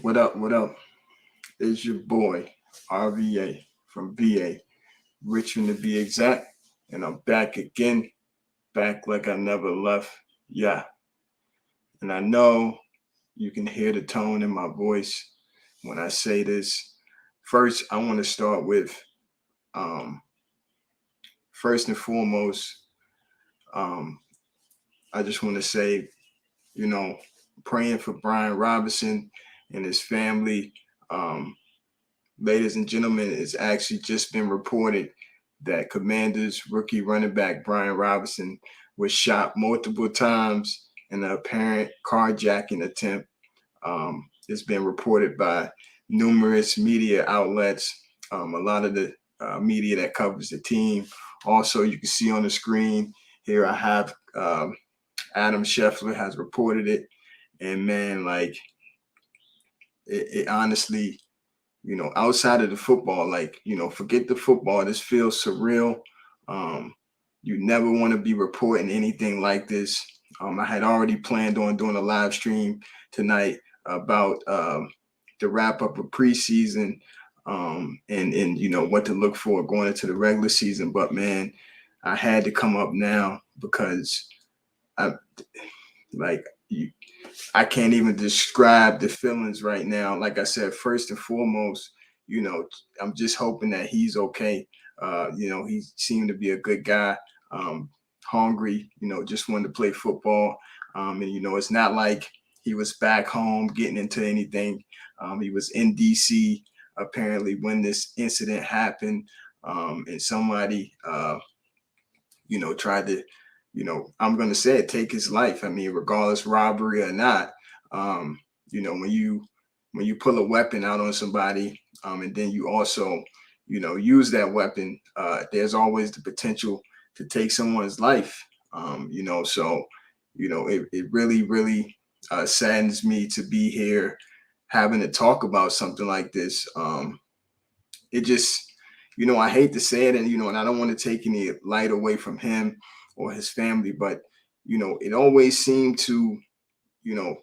What up? What up? It's your boy, RVA from VA, Richmond to be exact. And I'm back again, back like I never left. Yeah. And I know you can hear the tone in my voice when I say this. First, I want to start with um, first and foremost, um, I just want to say, you know, praying for Brian Robinson and his family. Um, Ladies and gentlemen, it's actually just been reported that Commanders rookie running back Brian Robinson was shot multiple times in an apparent carjacking attempt. It's been reported by numerous media outlets, a lot of the media that covers the team. Also, you can see on the screen here, I have Adam Scheffler has reported it. And man, like, it honestly, outside of the football, like, forget the football. This feels surreal. Um, you never want to be reporting anything like this. I had already planned on doing a live stream tonight about the wrap up of preseason, and what to look for going into the regular season. But man, I had to come up now because I like you, I can't even describe the feelings right now. Like I said, first and foremost, you know, I'm just hoping that he's okay. He seemed to be a good guy, hungry, just wanted to play football. And it's not like he was back home getting into anything. He was in DC apparently when this incident happened, and somebody, tried to, I'm going to say it, take his life. I mean, regardless robbery or not, um, when you pull a weapon out on somebody, and then you also, use that weapon, there's always the potential to take someone's life. So, it really, really saddens me to be here having to talk about something like this. It just, I hate to say it, and I don't want to take any light away from him or his family, but it always seemed to,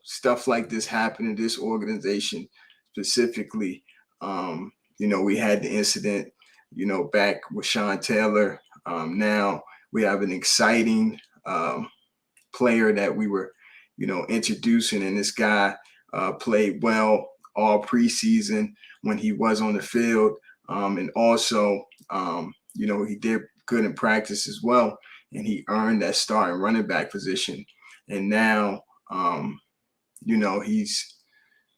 stuff like this happen in this organization specifically. We had the incident, back with Sean Taylor. Now we have an exciting player that we were, introducing, and this guy played well all preseason when he was on the field, and also, he did good in practice as well, and he earned that starting running back position. And now, he's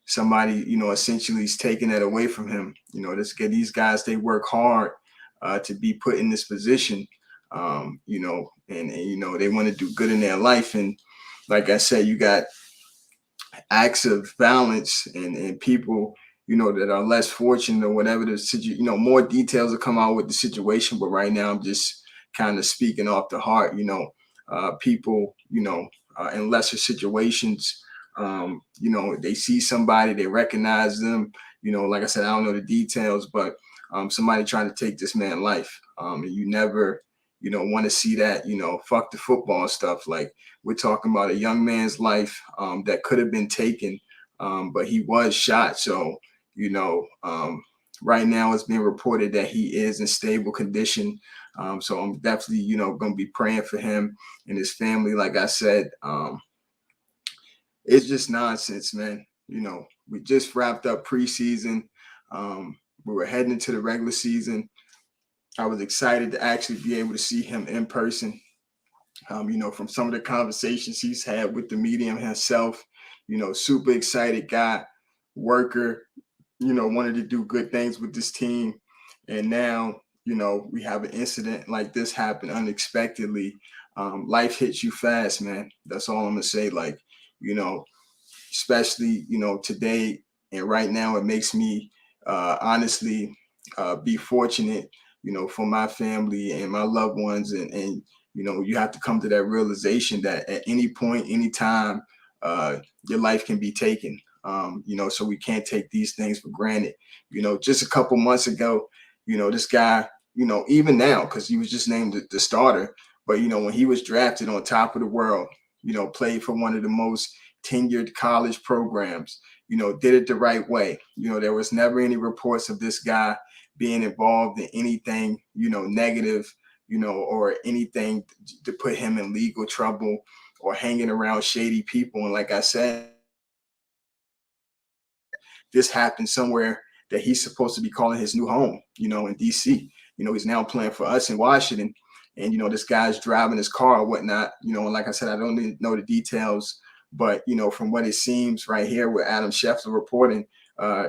somebody, essentially is taking that away from him. These guys, they work hard to be put in this position, and they want to do good in their life. And like I said, you got acts of violence and people, that are less fortunate or whatever the situation. More details will come out with the situation, but right now I'm just kind of speaking off the heart. People, in lesser situations, they see somebody, they recognize them. Like I said, I don't know the details, but somebody trying to take this man's life, and you never, want to see that. Fuck the football stuff. Like, we're talking about a young man's life that could have been taken, but he was shot. So, right now it's being reported that he is in stable condition. So I'm definitely, going to be praying for him and his family. Like I said, it's just nonsense, man. We just wrapped up preseason. We were heading into the regular season. I was excited to actually be able to see him in person. From some of the conversations he's had with the media himself, super excited guy, worker, wanted to do good things with this team. And now, we have an incident like this happen unexpectedly. Life hits you fast, man. That's all I'm gonna say. Like, you know, especially, today and right now, it makes me honestly be fortunate, for my family and my loved ones. And you have to come to that realization that at any point, any time, your life can be taken. So we can't take these things for granted. Just a couple months ago, this guy, even now, because he was just named the starter, but when he was drafted on top of the world, played for one of the most tenured college programs, did it the right way. There was never any reports of this guy being involved in anything, negative, or anything to put him in legal trouble or hanging around shady people. And like I said, this happened somewhere that he's supposed to be calling his new home, in DC. He's now playing for us in Washington. And, this guy's driving his car or whatnot, and like I said, I don't know the details, but, from what it seems right here with Adam Schefter reporting, a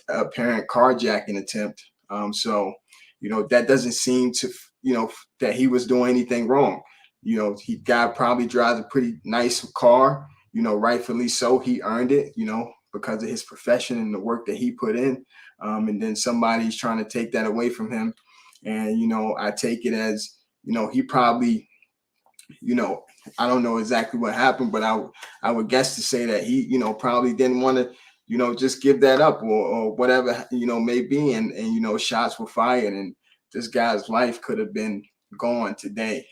apparent carjacking attempt. That doesn't seem to, that he was doing anything wrong. Guy probably drives a pretty nice car, rightfully so. He earned it, because of his profession and the work that he put in. And then somebody's trying to take that away from him. And, I take it as, he probably, I don't know exactly what happened, but I would guess to say that he, probably didn't want to, just give that up or whatever, may be. And, shots were fired and this guy's life could have been gone today.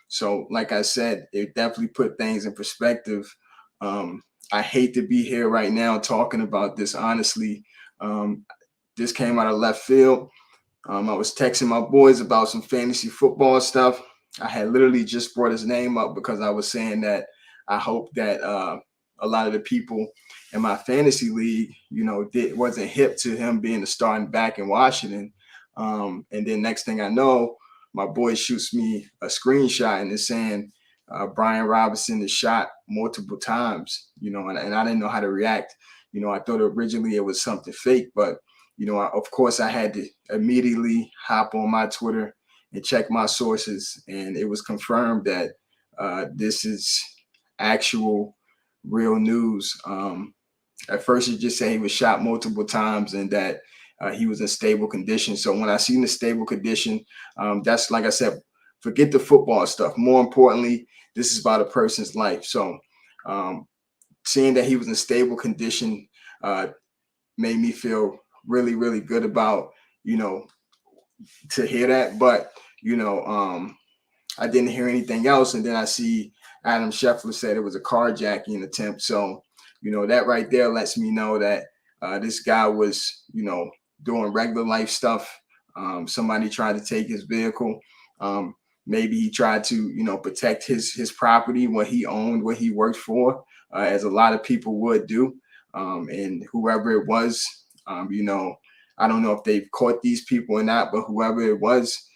So like I said, it definitely put things in perspective. I hate to be here right now talking about this, honestly. This came out of left field. I was texting my boys about some fantasy football stuff. I had literally just brought his name up because I was saying that I hope that a lot of the people in my fantasy league, wasn't hip to him being a starting back in Washington. And then next thing I know, my boy shoots me a screenshot and is saying Brian Robinson is shot multiple times, and I didn't know how to react. I thought originally it was something fake, but of course, I had to immediately hop on my Twitter and check my sources, and it was confirmed that this is actual real news. At first, it just said he was shot multiple times and that he was in stable condition. So when I seen the stable condition, that's like I said, forget the football stuff. More importantly, this is about a person's life. So seeing that he was in stable condition made me feel really, really good about, to hear that. But, I didn't hear anything else. And then I see Adam Schefter said it was a carjacking attempt. So, that right there lets me know that this guy was, doing regular life stuff. Somebody tried to take his vehicle. Maybe he tried to, protect his property, what he owned, what he worked for, as a lot of people would do. And whoever it was, I don't know if they've caught these people or not, but whoever it was,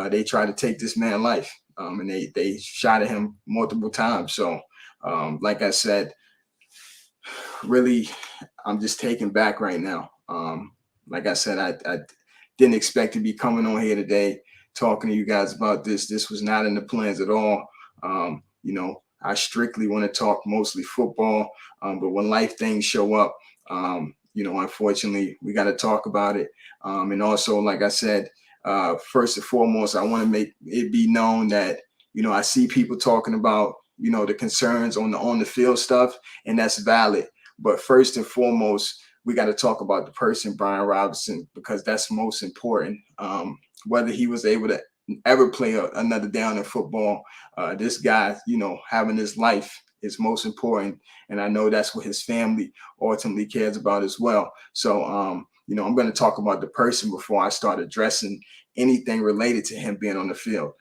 they tried to take this man's life, and they shot at him multiple times. So, like I said, really, I'm just taken back right now. Like I said, I didn't expect to be coming on here today talking to you guys about this. This was not in the plans at all. I strictly want to talk mostly football, but when life things show up, unfortunately, we got to talk about it. And also, like I said, first and foremost, I want to make it be known that, I see people talking about, the concerns on the field stuff, and that's valid. But first and foremost, we got to talk about the person, Brian Robinson, because that's most important. Whether he was able to ever play another down in football, this guy, having his life is most important. And I know that's what his family ultimately cares about as well. So, I'm going to talk about the person before I start addressing anything related to him being on the field.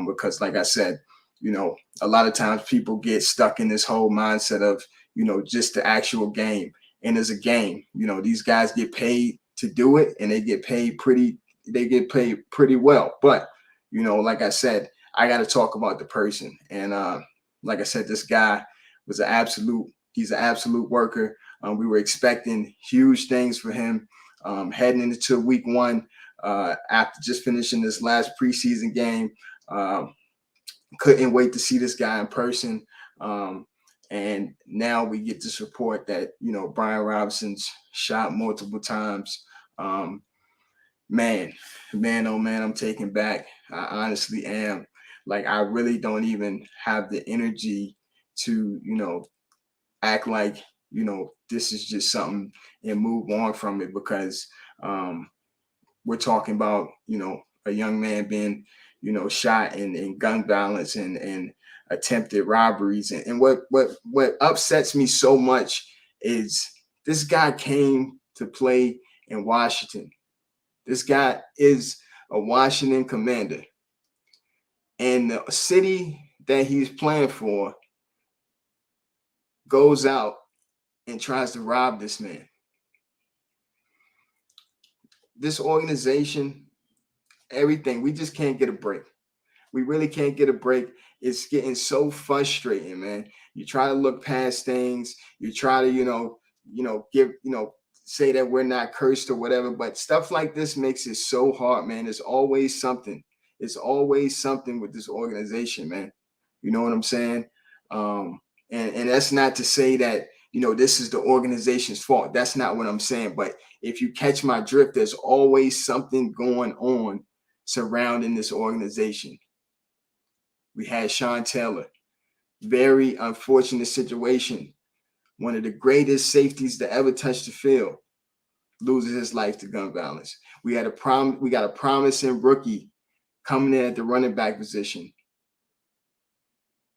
Because like I said, a lot of times people get stuck in this whole mindset of, just the actual game. And as a game, these guys get paid to do it, and they get paid pretty well. But, like I said, I got to talk about the person. And like I said, this guy was he's an absolute worker. We were expecting huge things for him heading into week one after just finishing this last preseason game. Couldn't wait to see this guy in person. And now we get this report that, Brian Robinson's shot multiple times. Man, oh man, I'm taken back. I honestly am. Like, I really don't even have the energy to, act like, this is just something and move on from it, because we're talking about, a young man being, shot in gun violence and attempted robberies. And what upsets me so much is this guy came to play in Washington. This guy is a Washington Commander. And the city that he's playing for goes out and tries to rob this man. This organization, everything, we just can't get a break. We really can't get a break. It's getting so frustrating, man. You try to look past things. You try to, give, say that we're not cursed or whatever. But stuff like this makes it so hard, man. There's always something. It's always something with this organization, man. You know what I'm saying? And that's not to say that, this is the organization's fault. That's not what I'm saying. But if you catch my drift, there's always something going on surrounding this organization. We had Sean Taylor, very unfortunate situation. One of the greatest safeties to ever touch the field loses his life to gun violence. We got a promising rookie coming in at the running back position.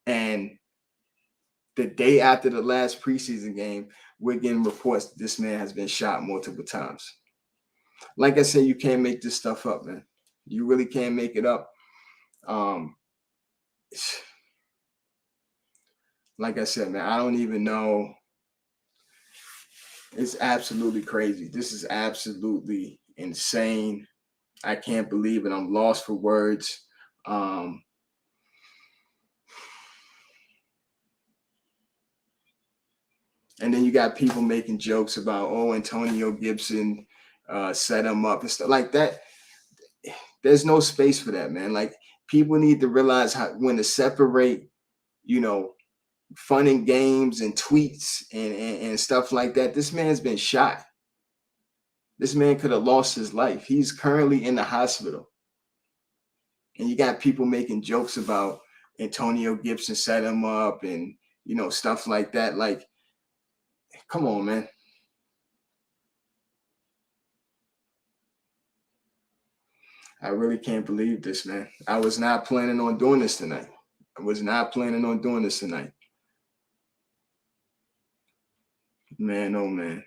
And the day after the last preseason game, we're getting reports that this man has been shot multiple times. Like I said, you can't make this stuff up, man. You really can't make it up. Like I said, man, I don't even know. It's absolutely crazy. This is absolutely insane. I can't believe it. I'm lost for words. And then you got people making jokes about, Antonio Gibson set him up and stuff like that. There's no space for that, man. Like, people need to realize when to separate, fun and games and tweets and stuff like that. This man's been shot. This man could have lost his life. He's currently in the hospital. And you got people making jokes about Antonio Gibson set him up and, stuff like that. Like, come on, man. I really can't believe this, man. I was not planning on doing this tonight. Man, oh, man.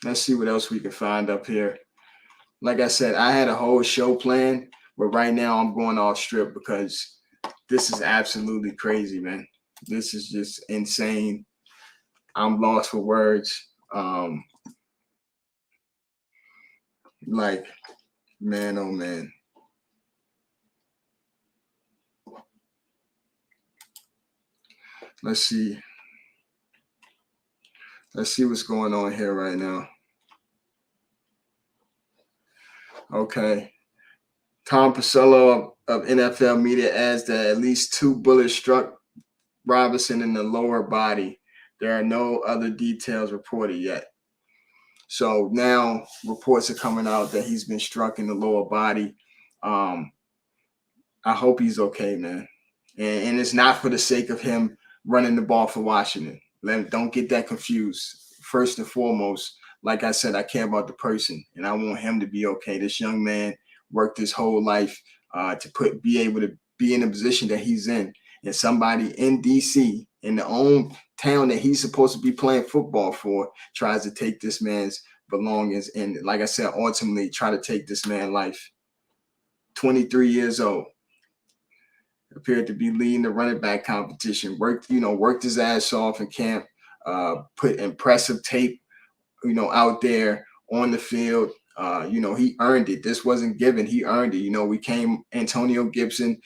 Let's see what else we can find up here. Like I said, I had a whole show planned, but right now I'm going off strip because this is absolutely crazy, man. This is just insane. I'm lost for words. Like, man, oh, man. Let's see. Let's see what's going on here right now. Okay. Tom Porcello of NFL Media adds that at least 2 bullets struck Robinson in the lower body. There are no other details reported yet. So now reports are coming out that he's been struck in the lower body. I hope he's okay, man. And it's not for the sake of him running the ball for Washington. Don't get that confused. First and foremost, like I said, I care about the person, and I want him to be okay. This young man worked his whole life to be able to be in the position that he's in. And somebody in D.C., in the own town that he's supposed to be playing football for, tries to take this man's belongings and, like I said, ultimately try to take this man's life. 23 years old. Appeared to be leading the running back competition. Worked his ass off in camp. Put impressive tape, out there on the field. He earned it. This wasn't given. He earned it. We came Antonio Gibson.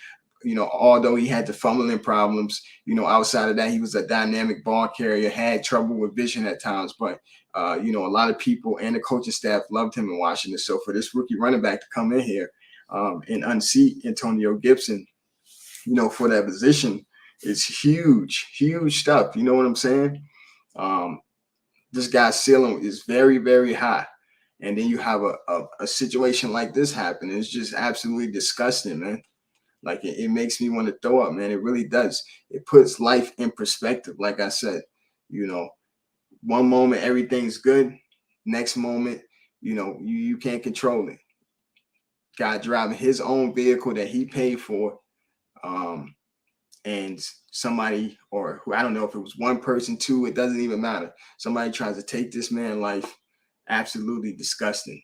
Although he had the fumbling problems, outside of that, he was a dynamic ball carrier. Had trouble with vision at times, but a lot of people and the coaching staff loved him in Washington. So for this rookie running back to come in here and unseat Antonio Gibson, for that position, it's huge stuff. You know what I'm saying? This guy's ceiling is very, very high. And then you have a situation like this happen. It's just absolutely disgusting, man. Like, it makes me want to throw up, man. It really does. It puts life in perspective. Like I said, one moment everything's good. Next moment, you can't control it. Guy driving his own vehicle that he paid for, and somebody, or who, I don't know if it was one person, two, it doesn't even matter. Somebody tries to take this man's life. Absolutely disgusting.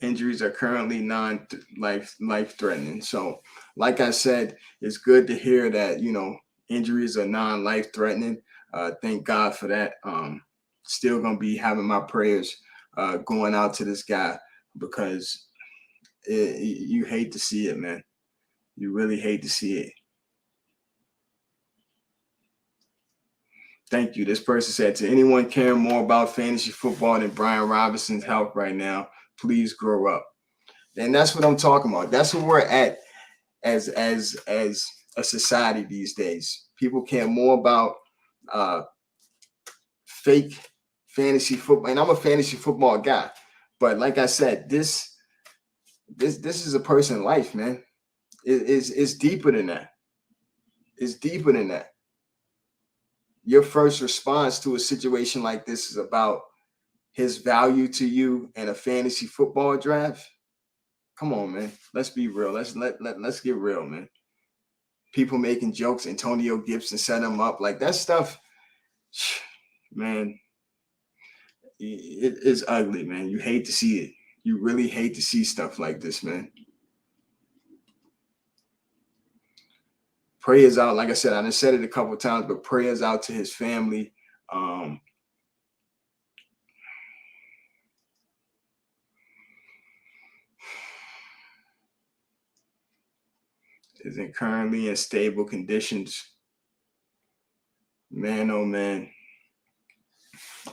Injuries are currently non-life threatening. So, like I said, it's good to hear that injuries are non-life threatening. Thank God for that. Still gonna be having my prayers going out to this guy, because you hate to see it, man. You really hate to see it. Thank you. This person said, to anyone caring more about fantasy football than Brian Robinson's health right now, please grow up. And that's what I'm talking about. That's where we're at as a society these days. People care more about uh, fake fantasy football, and I'm a fantasy football guy. But like I said, this is a person's life, man. It's deeper than that. It's deeper than that. Your first response to a situation like this is about his value to you in a fantasy football draft. Come on, man. Let's be real. Let's get real, man. People making jokes. Antonio Gibson set him up. Like that stuff, man. It is ugly, man. You hate to see it. You really hate to see stuff like this, man. Prayers out. Like I said, I done said it a couple of times, but prayers out to his family. Isn't currently in stable conditions. Man, oh man.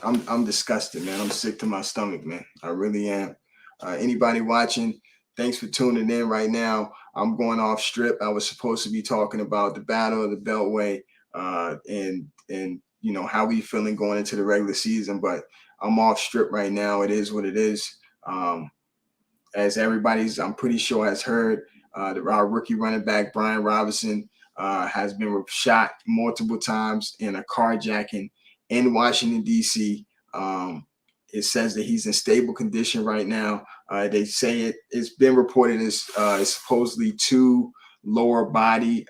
I'm disgusted, man. I'm sick to my stomach, man. I really am. Anybody watching, thanks for tuning in right now. I'm going off strip. I was supposed to be talking about the Battle of the Beltway, and how we feeling going into the regular season, but I'm off strip right now. It is what it is. As I'm pretty sure has heard, our rookie running back Brian Robinson has been shot multiple times in a carjacking in Washington, D.C. It says that he's in stable condition right now. They say it's been reported as supposedly 2 lower body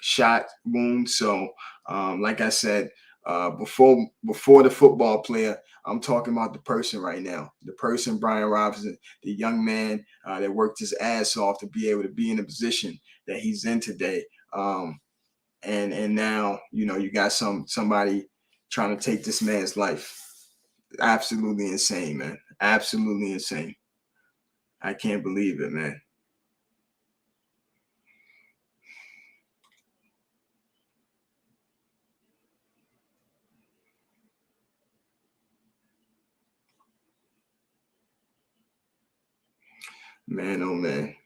shot wounds. So, like I said, before the football player, I'm talking about the person right now. The person, Brian Robinson, the young man that worked his ass off to be able to be in the position that he's in today. And now you got somebody trying to take this man's life. Absolutely insane, man. Absolutely insane. I can't believe it, man. Man, oh man.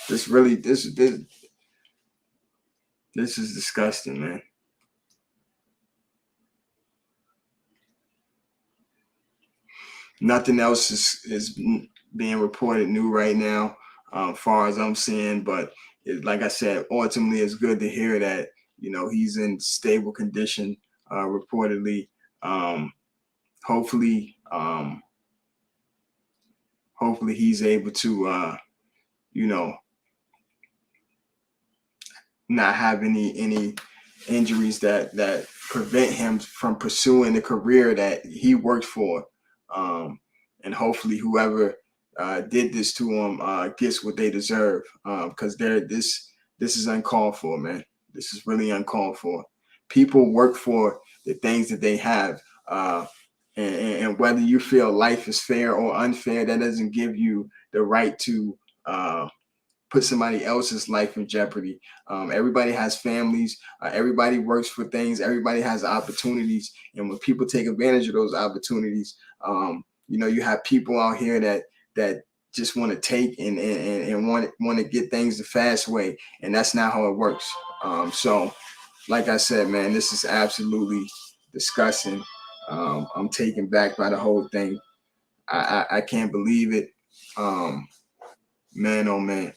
This is disgusting, man. Nothing else is being reported new right now, far as I'm seeing. But like I said, ultimately, it's good to hear that he's in stable condition, reportedly. Hopefully, hopefully he's able to, not have any injuries that prevent him from pursuing the career that he worked for. And hopefully whoever did this to him gets what they deserve, because this is uncalled for, man. This is really uncalled for. People work for the things that they have, and whether you feel life is fair or unfair, that doesn't give you the right to put somebody else's life in jeopardy. Everybody has families. Everybody works for things. Everybody has opportunities. And when people take advantage of those opportunities, you have people out here that just want to take and want to get things the fast way. And that's not how it works. So, like I said, man, this is absolutely disgusting. I'm taken back by the whole thing. I can't believe it. Man, oh man.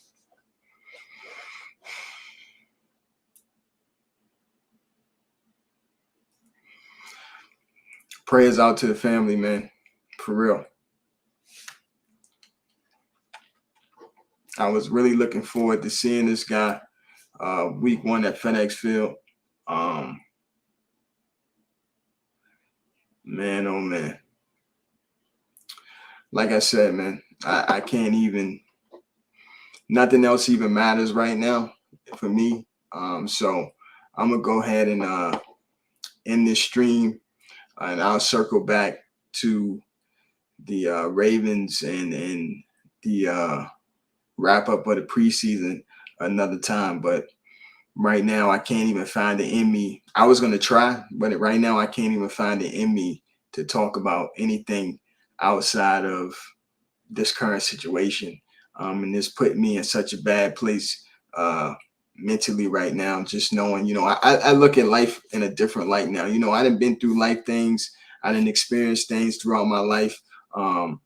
prayers out to the family, man. For real. I was really looking forward to seeing this guy week 1 at FedEx Field. Man, oh man. Like I said, man, I can't even, nothing else even matters right now for me. So I'm going to go ahead and end this stream, and I'll circle back to the Ravens and the wrap up of the preseason another time. But right now, I can't even find it in me. I was going to try, but right now, I can't even find it in me to talk about anything outside of this current situation. And this put me in such a bad place mentally right now, just knowing, I look at life in a different light now. I done been through life things. I done experienced things throughout my life. And,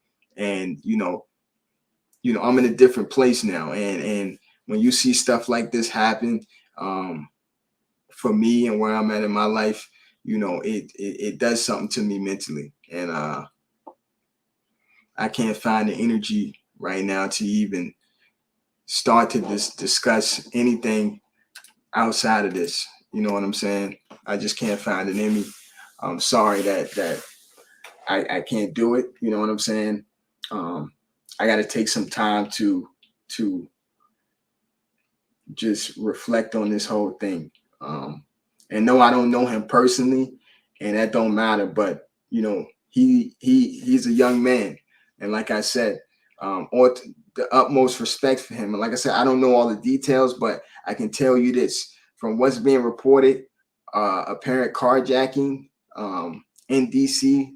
I'm in a different place now. And when you see stuff like this happen, for me and where I'm at in my life, it does something to me mentally. And I can't find the energy right now to even start to discuss anything outside of this. You know what I'm saying? I just can't find it in me. I'm sorry that I can't do it. You know what I'm saying? I got to take some time to just reflect on this whole thing. And no, I don't know him personally, and that don't matter. But he's a young man, and like I said, or the utmost respect for him. And like I said, I don't know all the details, but I can tell you this from what's being reported: apparent carjacking in DC.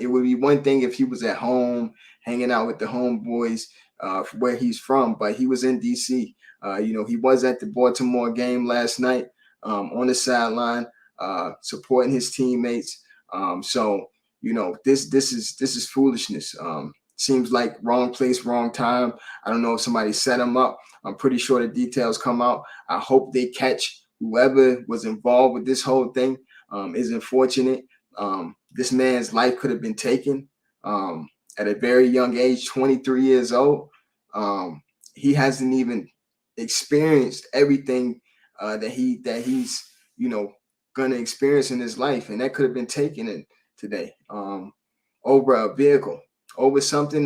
It would be one thing if he was at home hanging out with the homeboys where he's from, but he was in DC. He was at the Baltimore game last night on the sideline, supporting his teammates. So this is foolishness. Seems like wrong place, wrong time. I don't know if somebody set him up. I'm pretty sure the details come out. I hope they catch whoever was involved with this whole thing. Is unfortunate. This man's life could have been taken at a very young age, 23 years old. He hasn't even experienced everything that he's gonna experience in his life, and that could have been taken in today over a vehicle, over something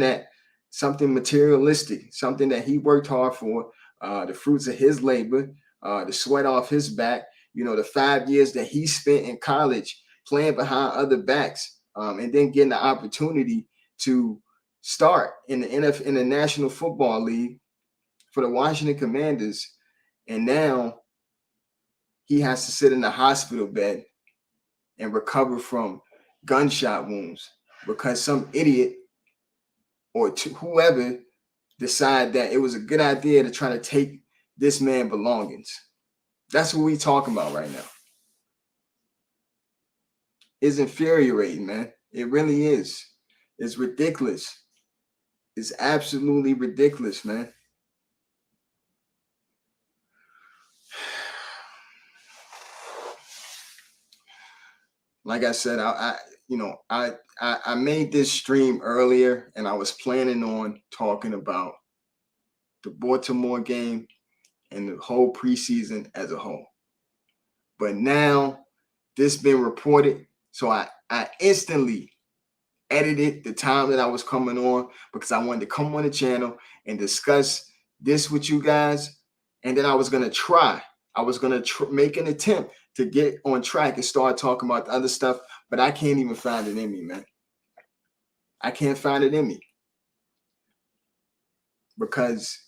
materialistic, something that he worked hard for, the fruits of his labor, the sweat off his back, the 5 years that he spent in college playing behind other backs, and then getting the opportunity to start in the National Football League for the Washington Commanders. And now he has to sit in the hospital bed and recover from gunshot wounds because some idiot or whoever decide that it was a good idea to try to take this man belongings. That's what we talking about right now. It's infuriating, man. It really is. It's ridiculous. It's absolutely ridiculous, man. Like I said, I made this stream earlier, and I was planning on talking about the Baltimore game and the whole preseason as a whole. But now this been reported, so I instantly edited the time that I was coming on because I wanted to come on the channel and discuss this with you guys. And then I was going to make an attempt to get on track and start talking about the other stuff, but I can't even find it in me, man. I can't find it in me because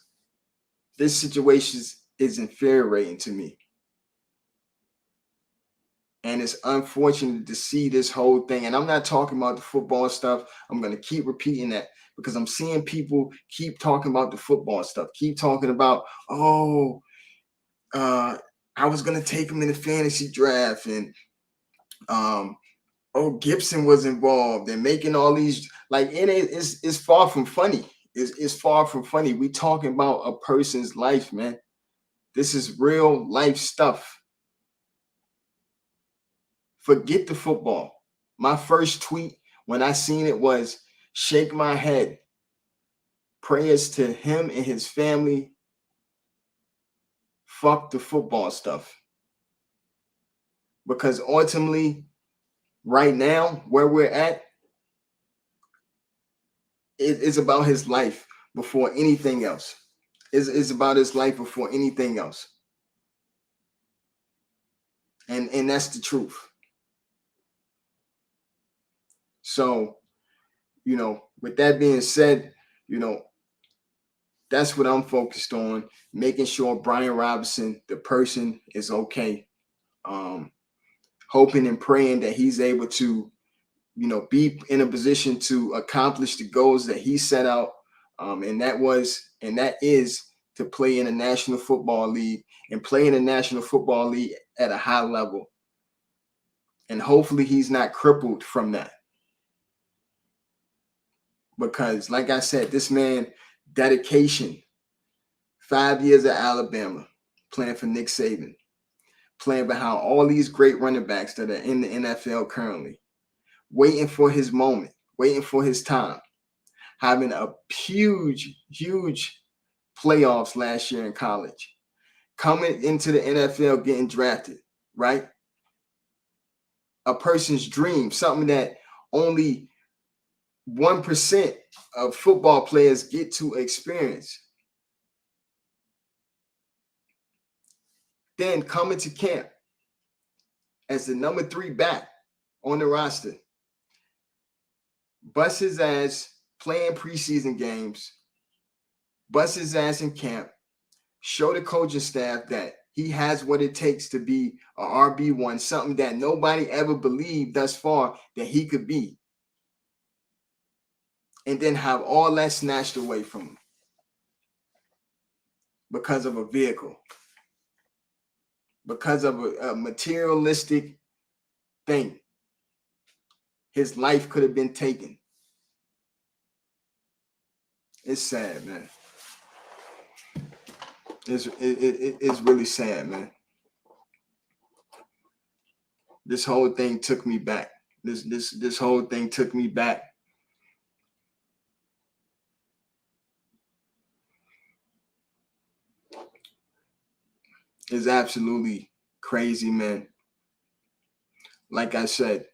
this situation is infuriating to me. And it's unfortunate to see this whole thing. And I'm not talking about the football stuff. I'm going to keep repeating that because I'm seeing people keep talking about the football stuff, keep talking about, I was going to take him in the fantasy draft, and Gibson was involved, and making all these, like, it's far from funny. It's far from funny. We talking about a person's life, man. This is real life stuff. Forget the football. My first tweet when I seen it was, shake my head. Prayers to him and his family. Fuck the football stuff. Because ultimately, right now, where we're at, it is about his life before anything else. It's about his life before anything else. And that's the truth. So, with that being said, that's what I'm focused on, making sure Brian Robinson, the person, is okay. Hoping and praying that he's able to, be in a position to accomplish the goals that he set out. And that is to play in the National Football League and play in the National Football League at a high level. And hopefully he's not crippled from that. Because, like I said, this man, dedication, 5 years at Alabama, playing for Nick Saban, playing behind all these great running backs that are in the NFL currently, waiting for his moment, waiting for his time, having a huge, huge playoffs last year in college, coming into the NFL, getting drafted, right? A person's dream, something that only 1% of football players get to experience. Then coming to camp as the number 3 back on the roster, bust his ass playing preseason games, bust his ass in camp, show the coaching staff that he has what it takes to be a RB1, something that nobody ever believed thus far that he could be. And then have all that snatched away from him because of a vehicle, because of a materialistic thing. His life could have been taken. It's sad, man. It's really sad, man. This whole thing took me back. This whole thing took me back. It's absolutely crazy, man. Like I said,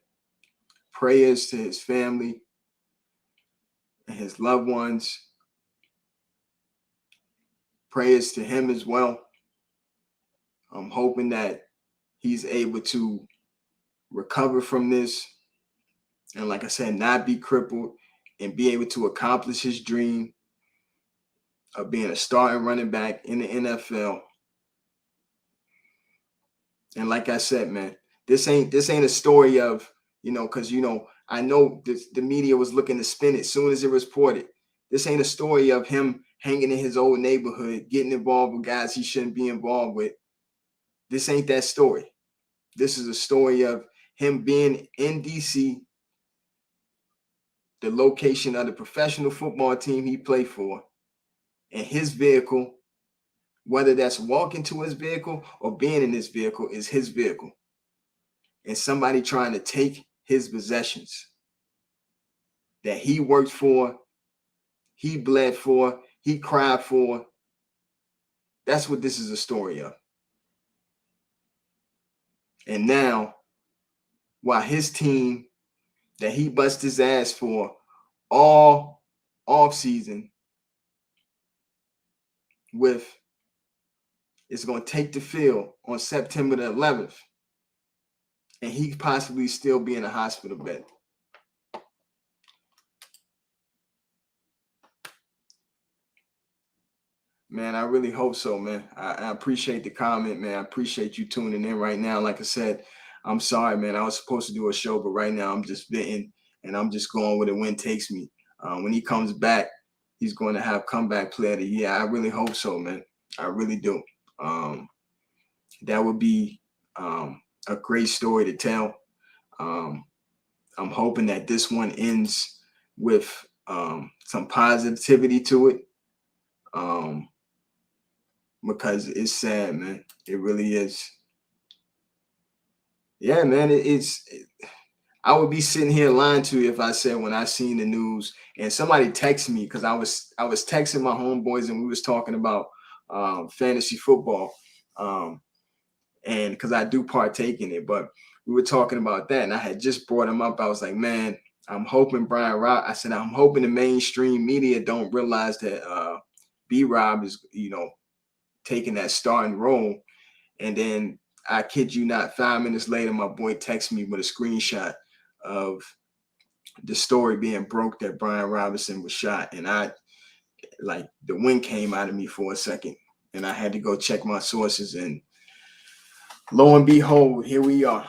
prayers to his family and his loved ones. Prayers to him as well. I'm hoping that he's able to recover from this and, like I said, not be crippled and be able to accomplish his dream of being a starting running back in the NFL. And like I said, man, this ain't a story of, because I know the media was looking to spin it as soon as it was reported. This ain't a story of him hanging in his old neighborhood, getting involved with guys he shouldn't be involved with. This ain't that story. This is a story of him being in DC, the location of the professional football team he played for, and his vehicle, whether that's walking to his vehicle or being in his vehicle, is his vehicle. And somebody trying to take his possessions that he worked for, he bled for, he cried for. That's what this is a story of. And now, while his team that he bust his ass for all off season with is going to take the field on September the 11th, and he possibly still be in a hospital bed. Man, I really hope so, man. I appreciate the comment, man. I appreciate you tuning in right now. Like I said, I'm sorry, man. I was supposed to do a show, but right now I'm just venting and I'm just going where the wind takes me. When he comes back, he's going to have comeback player of the year. I really hope so, man. I really do. That would be a great story to tell. I'm hoping that this one ends with some positivity to it. Because it's sad, man. It really is. Yeah, man. I would be sitting here lying to you if I said when I seen the news and somebody texted me because I was texting my homeboys and we was talking about fantasy football, and because I do partake in it, but we were talking about that and I had just brought him up. I was like, man, I'm hoping Brian Rob. I said I'm hoping the mainstream media don't realize that B Rob is taking that starting role, and then I kid you not, 5 minutes later, my boy texted me with a screenshot of the story being broke that Brian Robinson was shot. And I like the wind came out of me for a second. And I had to go check my sources. And lo and behold, here we are.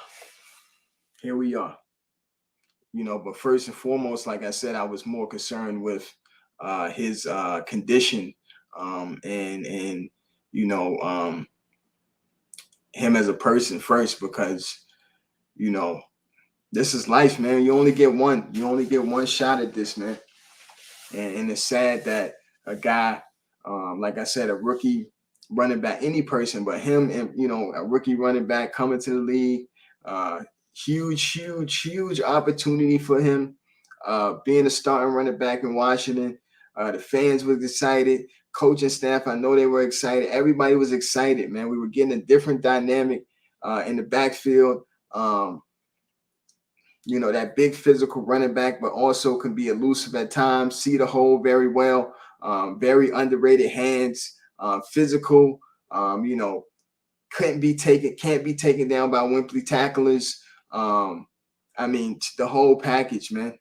Here we are. But first and foremost, like I said, I was more concerned with his condition, and him as a person first, because you know this is life, man. You only get one. You only get one shot at this, man. And it's sad that a guy, like I said, a rookie running back, any person, but him, and a rookie running back coming to the league, huge opportunity for him, being a starting running back in Washington. The fans was excited, coaching staff, I know they were excited. Everybody was excited, man. We were getting a different dynamic in the backfield. That big physical running back, but also can be elusive at times, see the hole very well, very underrated hands, physical, can't be taken down by wimpy tacklers. I mean, the whole package, man.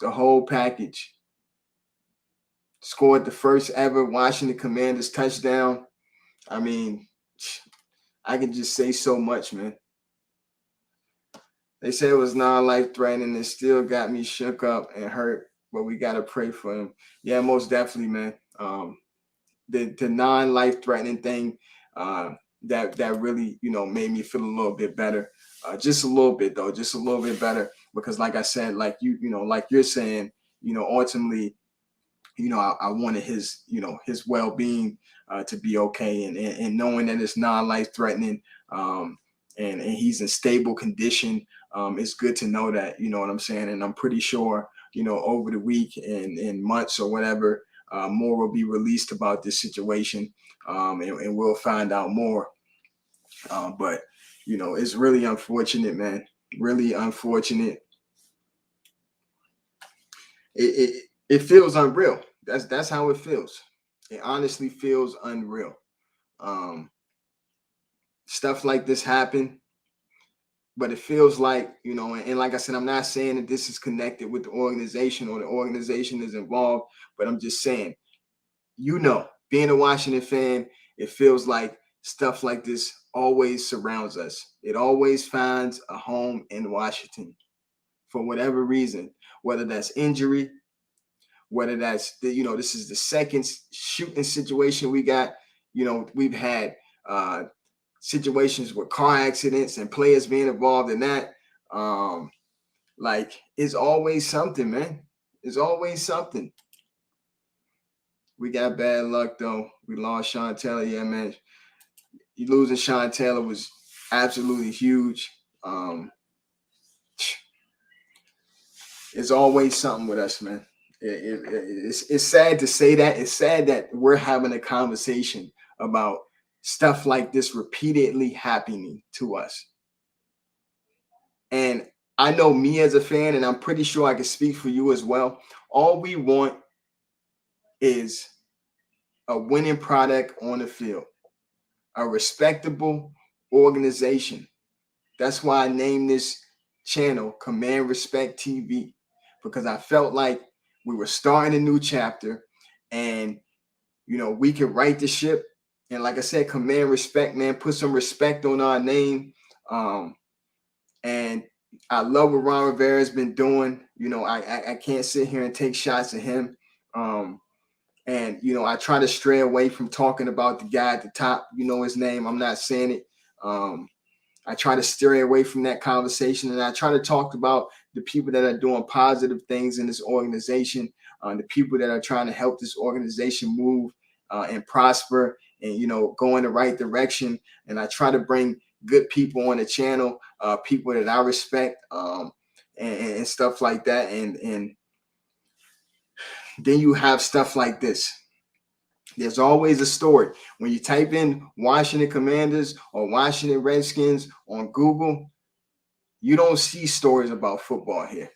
The whole package. Scored the first ever Washington Commanders touchdown. I mean, I can just say so much, man. They said it was non-life threatening. It still got me shook up and hurt, but we got to pray for him. Yeah, most definitely, man. The non-life threatening thing, that really, made me feel a little bit better. Just a little bit though, just a little bit better, because like I said, like like you're saying, ultimately, I wanted his well-being to be okay, and knowing that it's non-life threatening, and he's in stable condition, it's good to know that, you know what I'm saying. And I'm pretty sure, over the week and months or whatever, more will be released about this situation, and we'll find out more. But it's really unfortunate, man. Really unfortunate. It feels unreal. That's how it feels. It honestly feels unreal. Um, Stuff like this happen, but it feels like, and like I said, I'm not saying that this is connected with the organization or the organization is involved, but I'm just saying, being a Washington fan, it feels like stuff like this always surrounds us. It always finds a home in Washington for whatever reason, whether that's injury, whether that's this is the second shooting situation we got. We've had situations with car accidents and players being involved in that. Like, it's always something, man. It's always something. We got bad luck though. We lost Sean Taylor. Yeah, man. Losing Sean Taylor was absolutely huge. It's always something with us, man. It's sad to say that. It's sad that we're having a conversation about stuff like this repeatedly happening to us. And I know me as a fan, and I'm pretty sure I can speak for you as well. All we want is a winning product on the field, a respectable organization. That's why I named this channel Command Respect TV, because I felt like we were starting a new chapter, and we could right the ship. And like I said, command respect, man. Put some respect on our name. And I love what Ron Rivera's been doing. I can't sit here and take shots at him. And I try to stray away from talking about the guy at the top. His name. I'm not saying it. I try to stray away from that conversation, and I try to talk about the people that are doing positive things in this organization, the people that are trying to help this organization move and prosper, and go in the right direction. And I try to bring good people on the channel, people that I respect, and stuff like that. And then you have stuff like this. There's always a story. When you type in Washington Commanders or Washington Redskins on Google, you don't see stories about football here.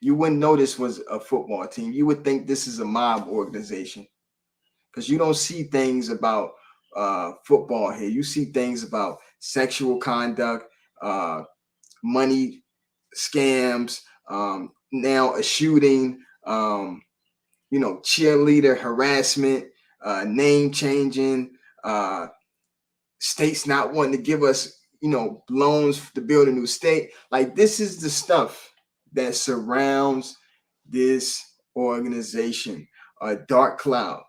You wouldn't know this was a football team. You would think this is a mob organization because you don't see things about football here. You see things about sexual conduct, money scams, now a shooting, cheerleader harassment, name changing, states not wanting to give us, loans to build a new state. Like, this is the stuff that surrounds this organization, a dark cloud.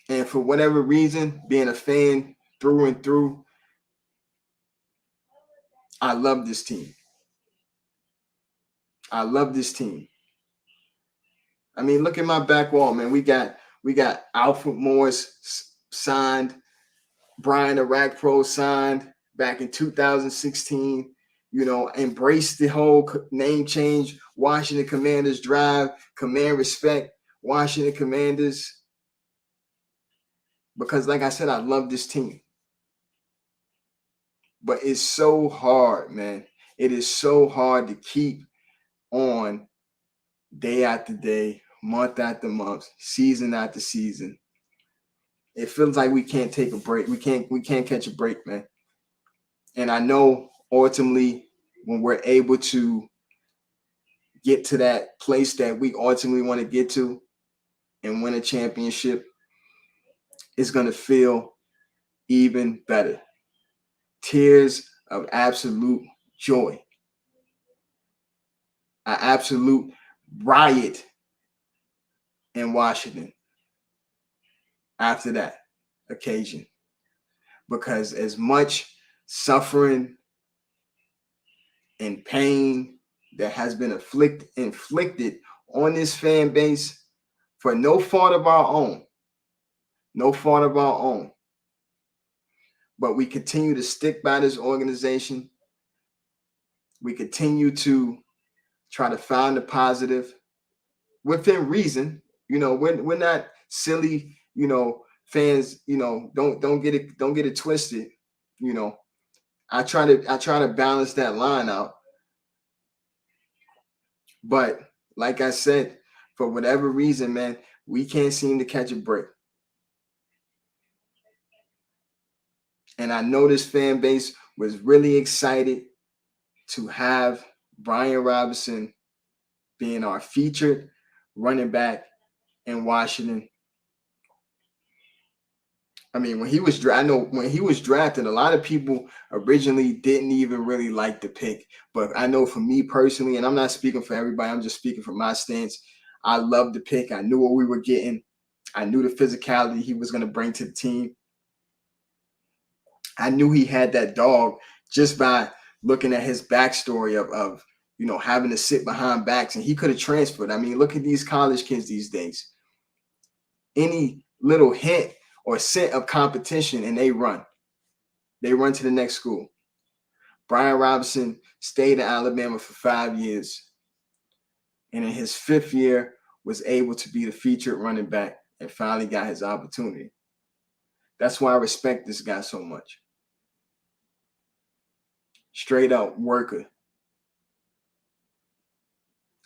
And for whatever reason, being a fan through and through, I love this team. I love this team. I mean, look at my back wall, man. We got Alfred Morris signed, Brian Arakpro signed back in 2016. Embrace the whole name change. Washington Commanders drive, command respect, Washington Commanders. Because like I said, I love this team. But it's so hard, man. It is so hard to keep on day after day, month after month, season after season. It feels like we can't take a break. We can't catch a break, man. And I know ultimately when we're able to get to that place that we ultimately want to get to and win a championship, it's going to feel even better. Tears of absolute joy. An absolute riot in Washington after that occasion. Because as much suffering and pain that has been inflicted on this fan base for no fault of our own, but we continue to stick by this organization. We continue to try to find the positive within reason. We're not silly, fans, don't get it twisted. I try to balance that line out. But like I said, for whatever reason, man, we can't seem to catch a break. And I know this fan base was really excited to have Brian Robinson being our featured running back in Washington. I mean, when he was drafted, a lot of people originally didn't even really like the pick. But I know for me personally, and I'm not speaking for everybody, I'm just speaking from my stance, I loved the pick. I knew what we were getting. I knew the physicality he was going to bring to the team. I knew he had that dog just by looking at his backstory of having to sit behind backs, and he could have transferred. I mean, look at these college kids these days. Any little hint or scent of competition, and they run to the next school. Brian Robinson stayed in Alabama for 5 years, and in his 5th year was able to be the featured running back and finally got his opportunity. That's why I respect this guy so much. Straight up worker.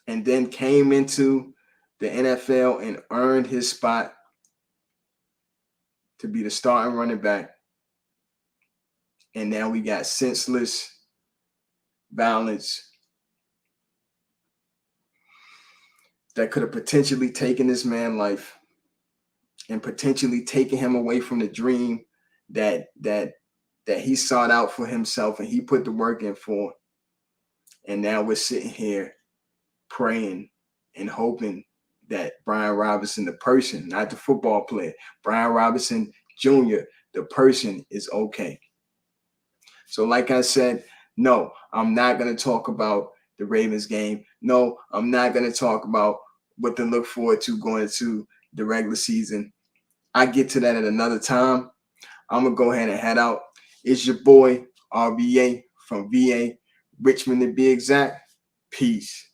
And then came into the NFL and earned his spot to be the starting running back. And now we got senseless violence that could have potentially taken this man's life and potentially taken him away from the dream that he sought out for himself and he put the work in for. And now we're sitting here praying and hoping that Brian Robinson, the person, not the football player, Brian Robinson Jr., the person, is okay. So like I said, no, I'm not going to talk about the Ravens game. No, I'm not going to talk about what to look forward to going into the regular season. I get to that at another time. I'm going to go ahead and head out. It's your boy, RBA from VA, Richmond to be exact. Peace.